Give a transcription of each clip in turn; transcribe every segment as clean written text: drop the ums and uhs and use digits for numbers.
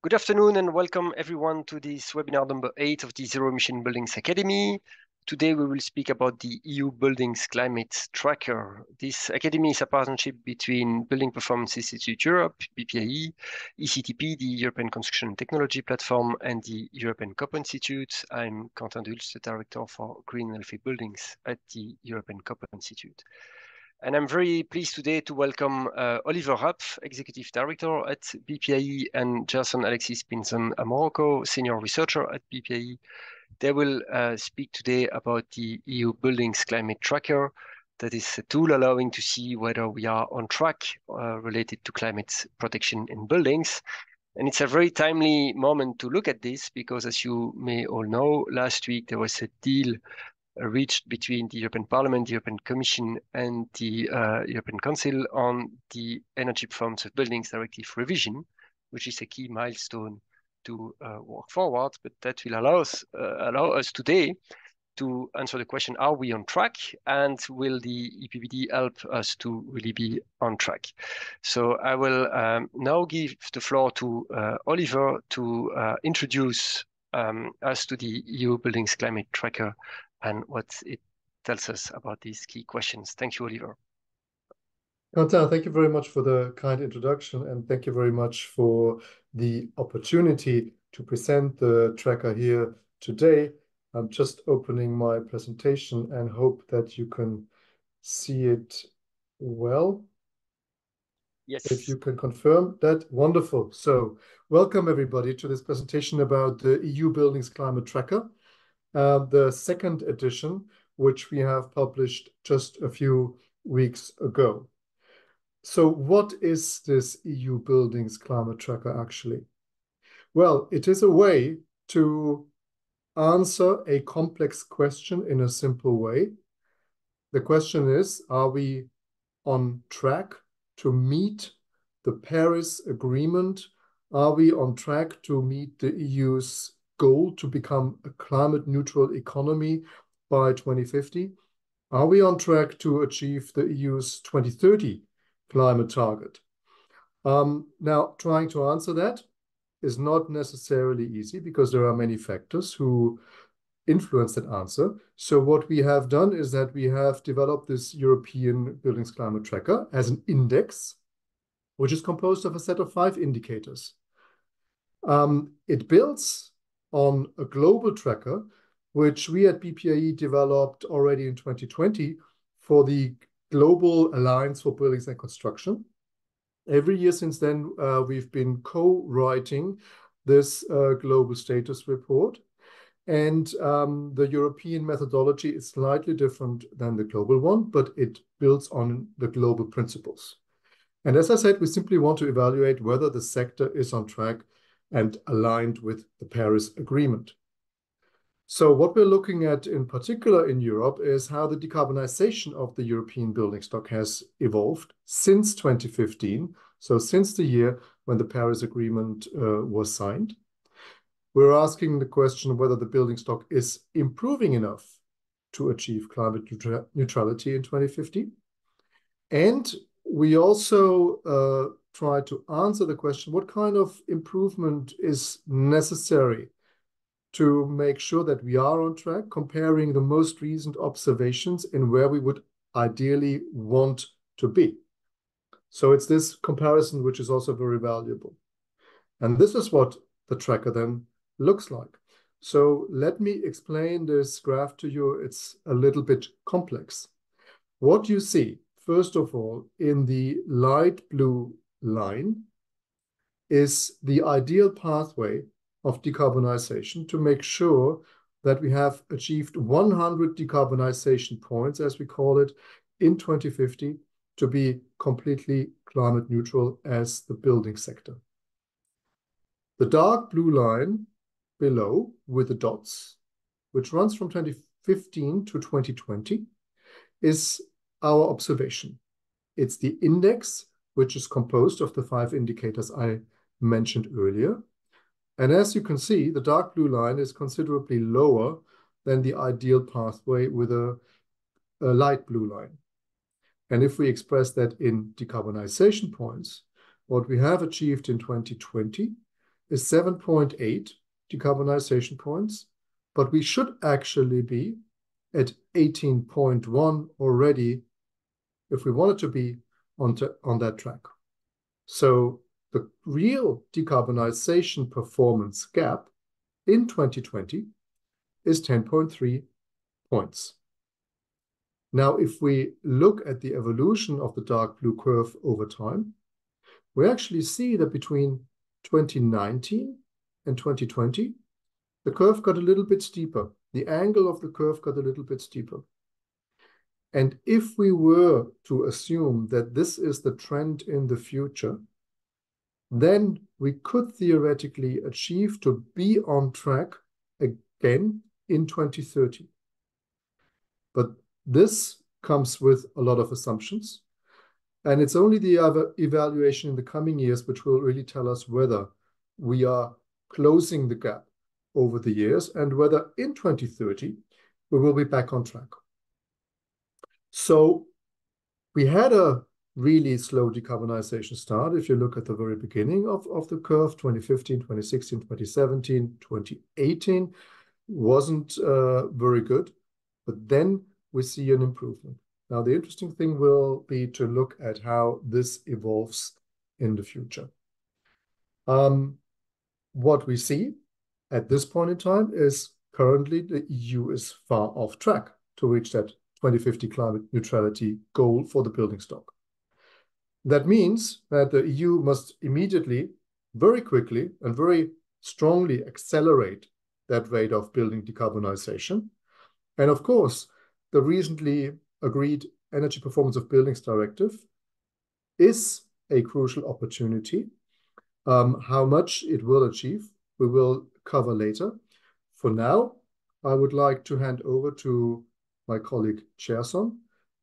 Good afternoon and welcome everyone to this webinar number 8 of the Zero Emission Buildings Academy. Today we will speak about the EU Buildings Climate Tracker. This academy is a partnership between Building Performance Institute Europe, BPIE, ECTP, the European Construction Technology Platform, and the European COP Institute. I'm Quentin Dulce, the Director for Green and Healthy Buildings at the European COP Institute. And I'm very pleased today to welcome Oliver Rapp, Executive Director at BPIE, and Jason Alexis Pinson Amoroko, Senior Researcher at BPIE. They will speak today about the EU Buildings Climate Tracker. That is a tool allowing to see whether we are on track related to climate protection in buildings. And it's a very timely moment to look at this because, as you may all know, last week there was a deal reached between the European Parliament, the European Commission, and the European Council on the Energy Performance of Buildings Directive revision, which is a key milestone to work forward. But that will allow us today to answer the question, are we on track? And will the EPBD help us to really be on track? So I will now give the floor to Oliver to introduce us to the EU Buildings Climate Tracker and what it tells us about these key questions. Thank you, Oliver. Quentin, thank you very much for the kind introduction, and thank you very much for the opportunity to present the tracker here today. I'm just opening my presentation and hope that you can see it well. Yes. If you can confirm that, wonderful. So welcome everybody to this presentation about the EU Buildings Climate Tracker, the second edition, which we have published just a few weeks ago. So what is this EU Buildings Climate Tracker actually? Well, it is a way to answer a complex question in a simple way. The question is, are we on track to meet the Paris Agreement? Are we on track to meet the EU's goal to become a climate neutral economy by 2050? Are we on track to achieve the EU's 2030 climate target? Now, trying to answer that is not necessarily easy because there are many factors who influence that answer. So what we have done is that we have developed this European Buildings Climate Tracker as an index, which is composed of a set of 5 indicators. It builds on a global tracker, which we at BPIE developed already in 2020 for the Global Alliance for Buildings and Construction. Every year since then, we've been co-writing this global status report. And the European methodology is slightly different than the global one, but it builds on the global principles. And as I said, we simply want to evaluate whether the sector is on track and aligned with the Paris Agreement. So what we're looking at in particular in Europe is how the decarbonisation of the European building stock has evolved since 2015, so since the year when the Paris Agreement was signed. We're asking the question whether the building stock is improving enough to achieve climate neutrality in 2050. And we also try to answer the question, what kind of improvement is necessary to make sure that we are on track, comparing the most recent observations in where we would ideally want to be. So it's this comparison which is also very valuable. And this is what the tracker then looks like. So let me explain this graph to you. It's a little bit complex. What you see, first of all, in the light blue line is the ideal pathway of decarbonisation to make sure that we have achieved 100 decarbonisation points, as we call it, in 2050 to be completely climate neutral as the building sector. The dark blue line below with the dots, which runs from 2015 to 2020, is our observation. It's the index, which is composed of the 5 indicators I mentioned earlier. And as you can see, the dark blue line is considerably lower than the ideal pathway with a light blue line. And if we express that in decarbonisation points, what we have achieved in 2020 is 7.8 decarbonisation points, but we should actually be at 18.1 already if we wanted to be on that track. So the real decarbonisation performance gap in 2020 is 10.3 points. Now, if we look at the evolution of the dark blue curve over time, we actually see that between 2019 and 2020, the curve got a little bit steeper. The angle of the curve got a little bit steeper. And if we were to assume that this is the trend in the future, then we could theoretically achieve to be on track again in 2030. But this comes with a lot of assumptions. And it's only the evaluation in the coming years which will really tell us whether we are closing the gap over the years and whether in 2030 we will be back on track. So we had a really slow decarbonisation start. If you look at the very beginning of the curve, 2015, 2016, 2017, 2018 wasn't very good, but then we see an improvement. Now, the interesting thing will be to look at how this evolves in the future. What we see at this point in time is currently the EU is far off track to reach that 2050 climate neutrality goal for the building stock. That means that the EU must immediately, very quickly, and very strongly accelerate that rate of building decarbonisation. And of course, the recently agreed Energy Performance of Buildings Directive is a crucial opportunity. How much it will achieve, we will cover later. For now, I would like to hand over to my colleague Cherson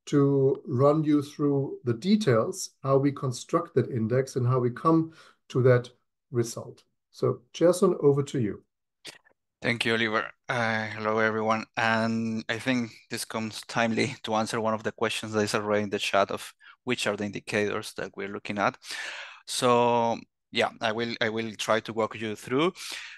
to run you through the details, how we construct that index and how we come to that result. So Cherson, over to you. Thank you, Oliver. Hello, everyone. And I think this comes timely to answer one of the questions that is already in the chat of which are the indicators that we're looking at. So yeah, I will try to walk you through.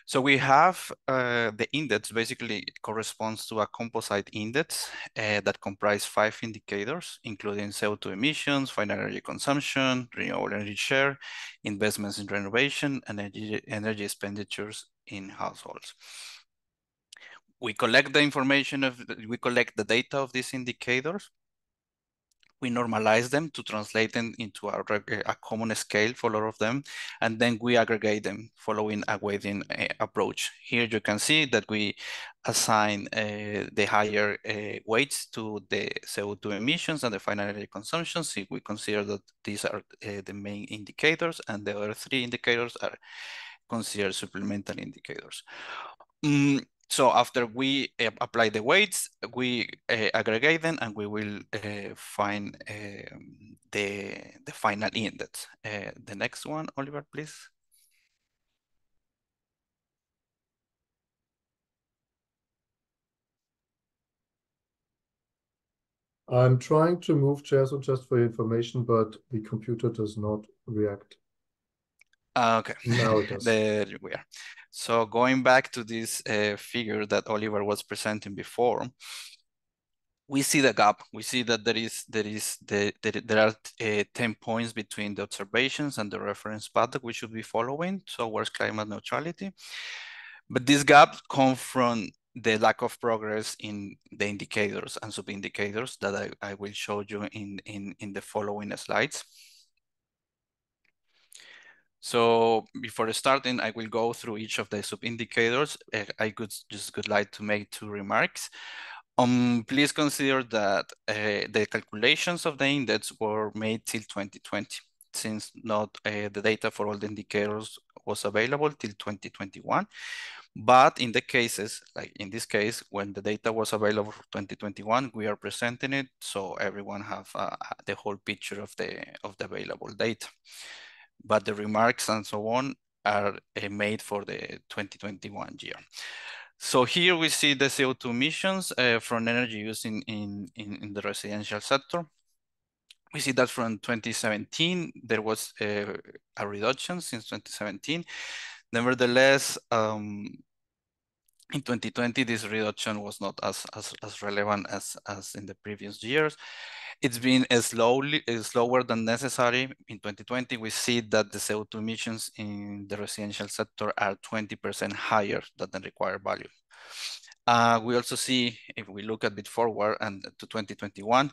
So we have the index basically corresponds to a composite index that comprises 5 indicators, including CO2 emissions, final energy consumption, renewable energy share, investments in renovation, and energy expenditures in households. We collect the information we collect the data of these indicators. We normalize them to translate them into a common scale for all of them, and then we aggregate them following a weighting approach. Here you can see that we assign the higher weights to the CO2 emissions and the final energy consumption. So we consider that these are the main indicators, and the other 3 indicators are considered supplemental indicators. So after we apply the weights, we aggregate them, and we will find the final index. The next one, Oliver, please. I'm trying to move Cherson just for your information, but the computer does not react. Okay, now it does. There we are. So going back to this figure that Oliver was presenting before, we see the gap. We see that there are 10 points between the observations and the reference path that we should be following towards climate neutrality. But this gap comes from the lack of progress in the indicators and sub-indicators that I will show you in the following slides. So before starting, I will go through each of the sub-indicators. I would like to make 2 remarks. Please consider that the calculations of the index were made till 2020, since not the data for all the indicators was available till 2021. But in the cases, like in this case, when the data was available for 2021, we are presenting it so everyone have the whole picture of the available data. But the remarks and so on are made for the 2021 year. So here we see the CO2 emissions from energy use in the residential sector. We see that from 2017, there was a reduction since 2017. Nevertheless, in 2020, this reduction was not as relevant as in the previous years. It's been slower than necessary. In 2020, we see that the CO2 emissions in the residential sector are 20% higher than the required value. We also see, if we look a bit forward and to 2021,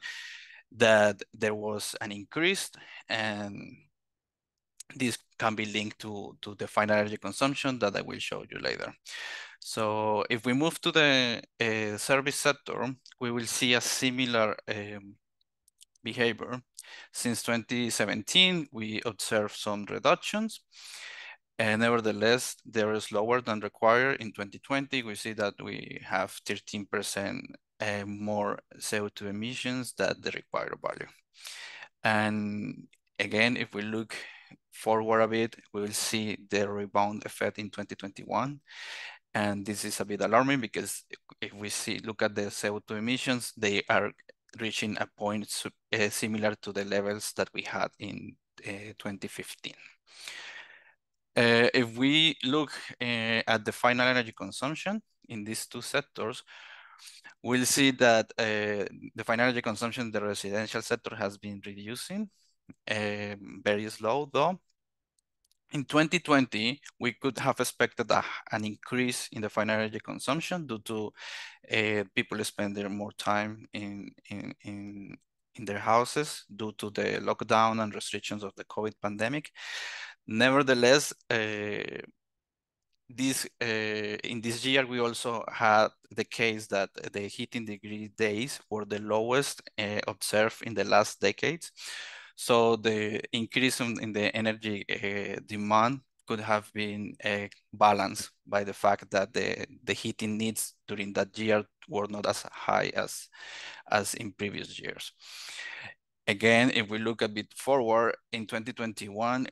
that there was an increase, and this can be linked to the final energy consumption that I will show you later. So if we move to the service sector, we will see a similar behavior. Since 2017, we observed some reductions. And nevertheless, they are lower than required. In 2020, we see that we have 13% more CO2 emissions than the required value. And again, if we look forward a bit, we will see the rebound effect in 2021. And this is a bit alarming because if we look at the CO2 emissions, they are reaching a point similar to the levels that we had in 2015. If we look at the final energy consumption in these two sectors, we'll see that the final energy consumption in the residential sector has been reducing, very slow though. In 2020, we could have expected an increase in the final energy consumption due to people spending more time in their houses due to the lockdown and restrictions of the COVID pandemic. Nevertheless, in this year, we also had the case that the heating degree days were the lowest observed in the last decades. So the increase in the energy demand could have been balanced by the fact that the heating needs during that year were not as high as in previous years. Again, if we look a bit forward, in 2021,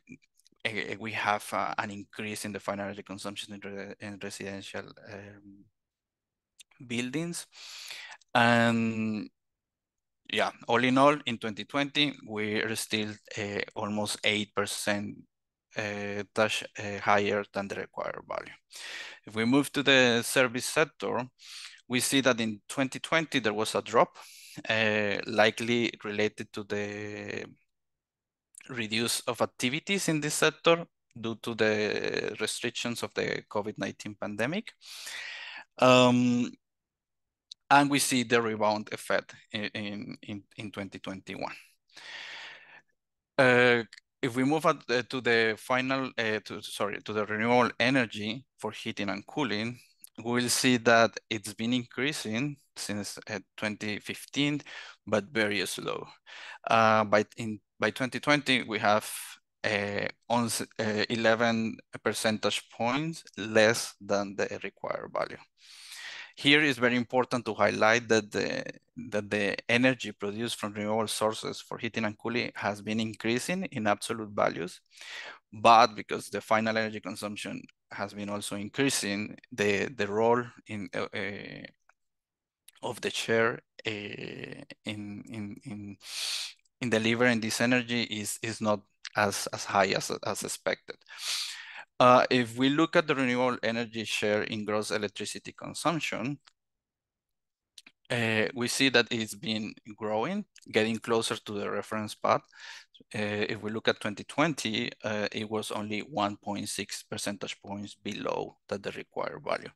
we have an increase in the final energy consumption in residential buildings. And yeah, all in all, in 2020, we're still almost 8% higher than the required value. If we move to the service sector, we see that in 2020, there was a drop, likely related to the reduce of activities in this sector due to the restrictions of the COVID-19 pandemic. And we see the rebound effect in 2021. If we move to the final, to the renewable energy for heating and cooling, we'll see that it's been increasing since 2015, but very slow. By 2020, we have 11 percentage points less than the required value. Here is very important to highlight that the energy produced from renewable sources for heating and cooling has been increasing in absolute values, but because the final energy consumption has been also increasing, the role of the share in delivering this energy is not as high as expected. If we look at the renewable energy share in gross electricity consumption, we see that it's been growing, getting closer to the reference path. If we look at 2020, it was only 1.6 percentage points below the required value.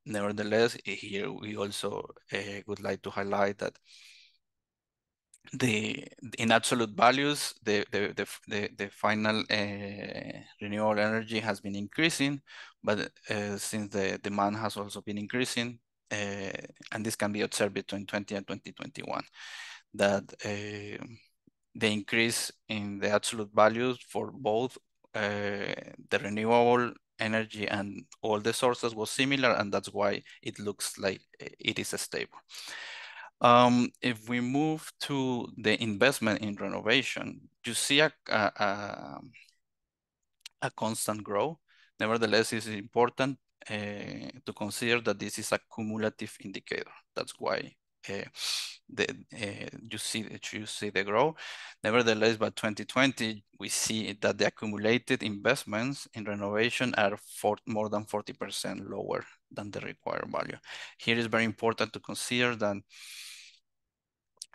Nevertheless, here we also would like to highlight that in absolute values, the final renewable energy has been increasing, but since the demand has also been increasing, and this can be observed between 2020 and 2021, that the increase in the absolute values for both the renewable energy and all the sources was similar, and that's why it looks like it is stable. If we move to the investment in renovation, you see a constant growth. Nevertheless, it's important to consider that this is a cumulative indicator. That's why you see the growth. Nevertheless, by 2020, we see that the accumulated investments in renovation are more than 40% lower than the required value. Here is very important to consider that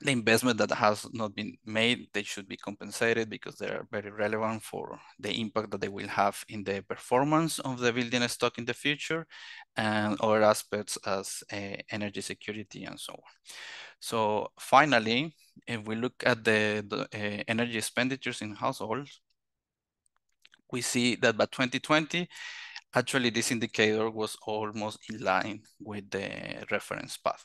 the investment that has not been made, they should be compensated because they are very relevant for the impact that they will have in the performance of the building stock in the future and other aspects as energy security and so on. So finally, if we look at the energy expenditures in households, we see that by 2020, actually this indicator was almost in line with the reference path.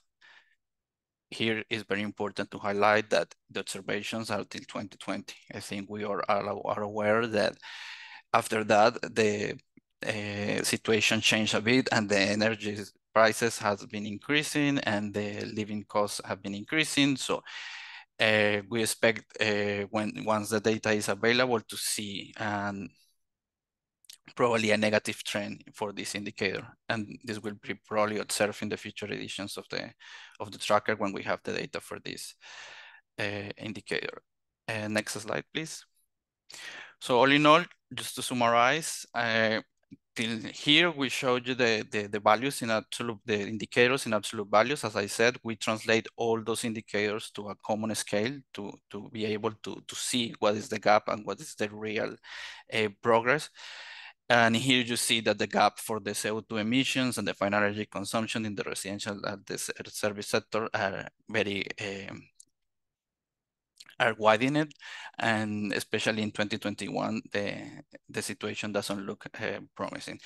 Here is very important to highlight that the observations are till 2020. I think we are aware that after that, the situation changed a bit and the energy prices has been increasing and the living costs have been increasing. So we expect once the data is available to see probably a negative trend for this indicator, and this will be probably observed in the future editions of the tracker when we have the data for this indicator. Next slide, please. So all in all, just to summarize, till here we showed you the values in absolute, the indicators in absolute values. As I said, we translate all those indicators to a common scale to be able to see what is the gap and what is the real progress. And here you see that the gap for the CO2 emissions and the final energy consumption in the residential and the service sector are very are widened, and especially in 2021, the situation doesn't look promising.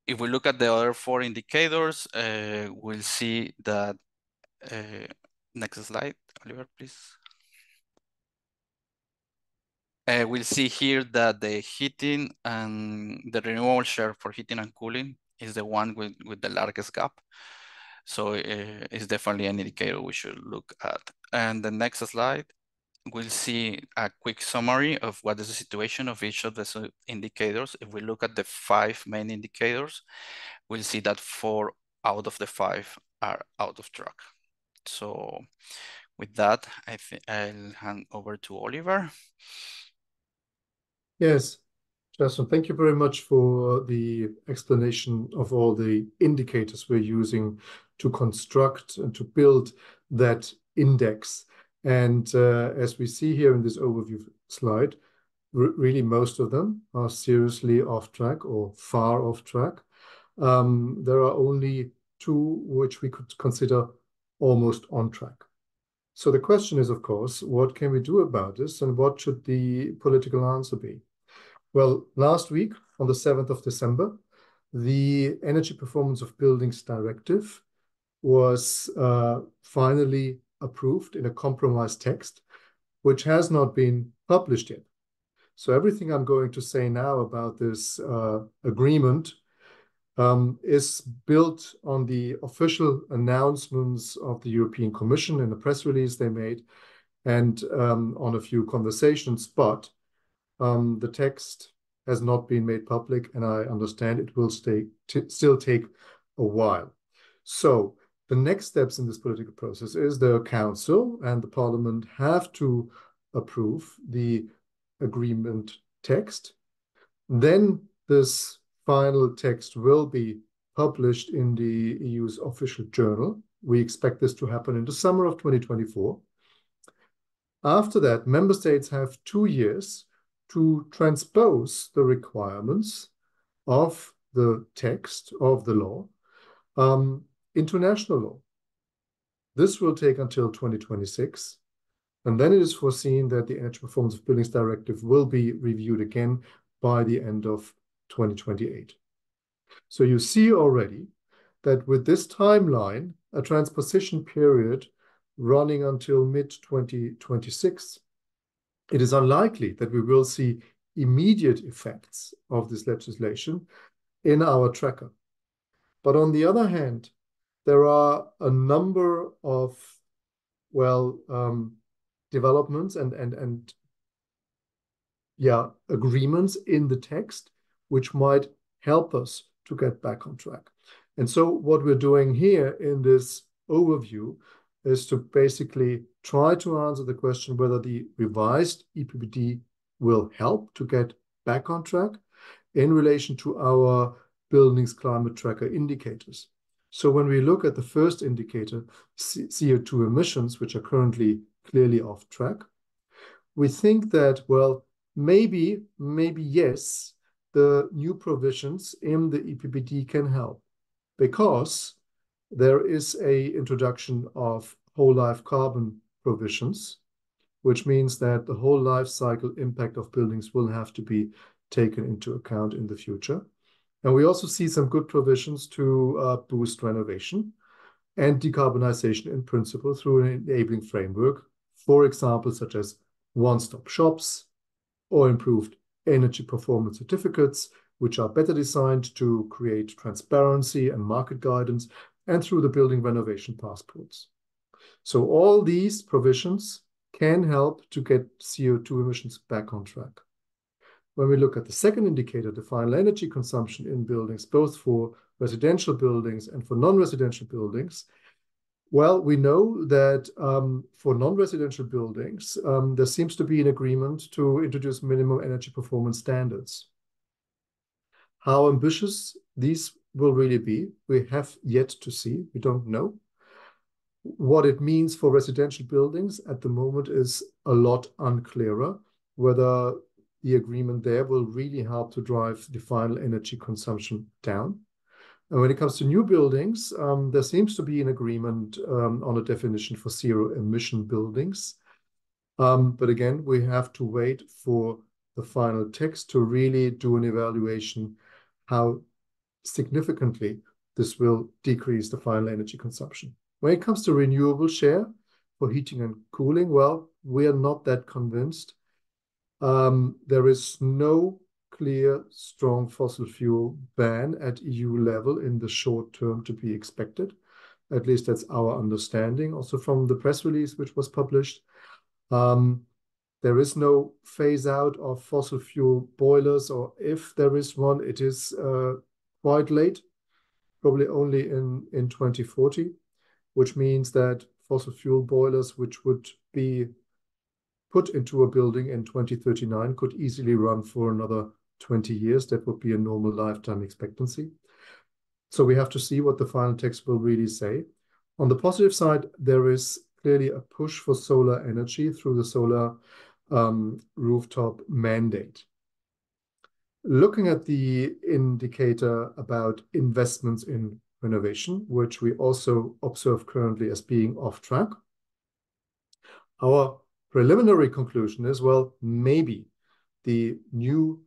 If we look at the other four indicators, we'll see that, next slide, Oliver, please. We'll see here that the heating and the renewable share for heating and cooling is the one with the largest gap. So it's definitely an indicator we should look at. And the next slide, we'll see a quick summary of what is the situation of each of the indicators. If we look at the 5 main indicators, we'll see that 4 out of the 5 are out of track. So with that, I think I'll hand over to Oliver. Yes, Justin, thank you very much for the explanation of all the indicators we're using to construct and to build that index. And as we see here in this overview slide, really most of them are seriously off track or far off track. There are only 2 which we could consider almost on track. So the question is, of course, what can we do about this and what should the political answer be? Well, last week, on the 7th of December, the Energy Performance of Buildings Directive was finally approved in a compromise text, which has not been published yet. So everything I'm going to say now about this agreement is built on the official announcements of the European Commission in the press release they made and on a few conversations, but the text has not been made public, and I understand it will still take a while. So the next steps in this political process is the Council and the Parliament have to approve the agreement text. Then this final text will be published in the EU's official journal. We expect this to happen in the summer of 2024. After that, member states have 2 years to transpose the requirements of the text of the law into national law. This will take until 2026, and then it is foreseen that the Energy Performance of Buildings Directive will be reviewed again by the end of 2028. So you see already that with this timeline, a transposition period running until mid-2026, it is unlikely that we will see immediate effects of this legislation in our tracker. But on the other hand, there are a number of, developments and agreements in the text which might help us to get back on track. And so what we're doing here in this overview is to basically try to answer the question whether the revised EPBD will help to get back on track in relation to our buildings climate tracker indicators. So when we look at the first indicator, CO2 emissions, which are currently clearly off track, we think that, well, maybe yes, the new provisions in the EPBD can help, because there is an introduction of whole life carbon provisions, which means that the whole life cycle impact of buildings will have to be taken into account in the future. And we also see some good provisions to boost renovation and decarbonisation in principle through an enabling framework, for example, such as one-stop shops or improved energy performance certificates, which are better designed to create transparency and market guidance, and through the building renovation passports. So all these provisions can help to get CO2 emissions back on track. When we look at the second indicator, the final energy consumption in buildings, both for residential buildings and for non-residential buildings, well, we know that for non-residential buildings, there seems to be an agreement to introduce minimum energy performance standards. How ambitious these will really be, we have yet to see. We don't know. What it means for residential buildings at the moment is a lot unclearer, whether the agreement there will really help to drive the final energy consumption down. And when it comes to new buildings, there seems to be an agreement on a definition for zero emission buildings. But again, we have to wait for the final text to really do an evaluation how significantly this will decrease the final energy consumption. When it comes to renewable share for heating and cooling, well, we are not that convinced. There is no clear, strong fossil fuel ban at EU level in the short term to be expected. At least that's our understanding, also from the press release which was published. There is no phase out of fossil fuel boilers, or if there is one, it is quite late, probably only in 2040, which means that fossil fuel boilers, which would be put into a building in 2039, could easily run for another 20 years. That would be a normal lifetime expectancy. So we have to see what the final text will really say. On the positive side, there is clearly a push for solar energy through the solar rooftop mandate. Looking at the indicator about investments in renovation, which we also observe currently as being off track, our preliminary conclusion is, well, maybe the new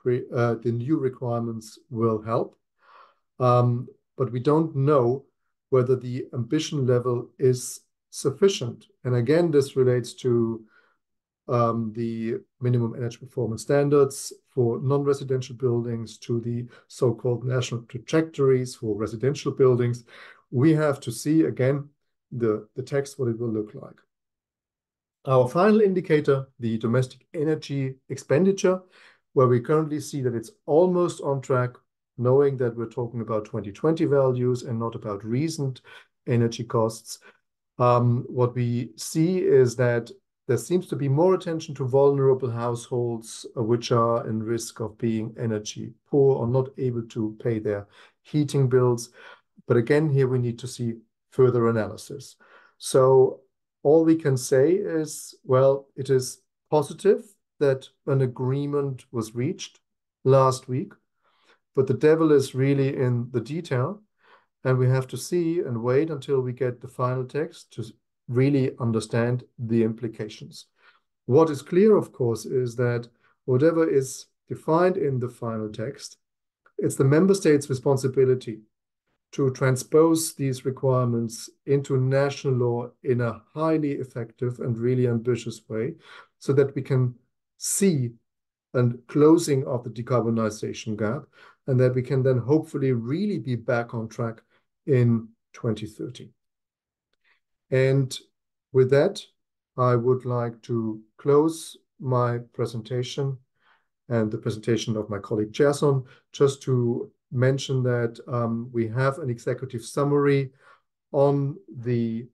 requirements will help, but we don't know whether the ambition level is sufficient. And again, this relates to the minimum energy performance standards for non-residential buildings, to the so-called national trajectories for residential buildings. We have to see, again, the text, what it will look like. Our final indicator, the domestic energy expenditure, where we currently see that it's almost on track, knowing that we're talking about 2020 values and not about recent energy costs. What we see is that there seems to be more attention to vulnerable households which are in risk of being energy poor or not able to pay their heating bills. But again, here we need to see further analysis. So all we can say is, well, it is positive that an agreement was reached last week, but the devil is really in the detail, and we have to see and wait until we get the final text to really understand the implications. What is clear, of course, is that whatever is defined in the final text, it's the member states' responsibility to transpose these requirements into national law in a highly effective and really ambitious way, so that we can see a closing of the decarbonisation gap, and that we can then hopefully really be back on track in 2030. And with that, I would like to close my presentation and the presentation of my colleague Gerson, just to mention that we have an executive summary on the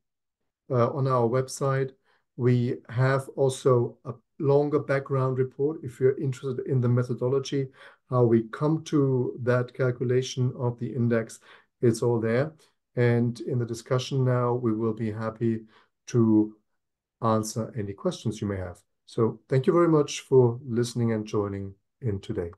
on our website. We have also a longer background report if you're interested in the methodology, how we come to that calculation of the index. It's all there. And in the discussion now, we will be happy to answer any questions you may have. So thank you very much for listening and joining in today.